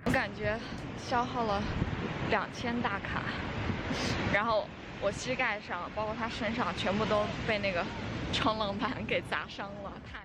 我感觉消耗了2000大卡，然后我膝盖上，包括他身上，全部都被那个冲浪板给砸伤了，太。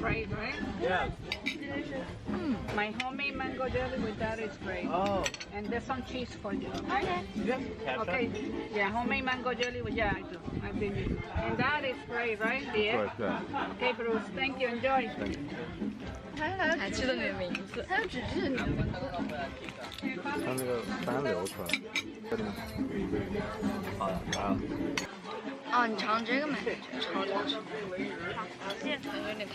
Great, right? Yeah. My homemade mango jelly with that is great. Oh. And there's some cheese for you. Okay. Ketchup? Okay. Yeah, homemade mango jelly with I do. I've been using. And that is great, right? Yeah. Good. Okay, Bruce. Thank you. Enjoy. 还记得你的名字，他就只记得你的名字。它那个3流程，这里。好了，来了。哦，你尝这个没？超好吃。好，谢谢。有点糖。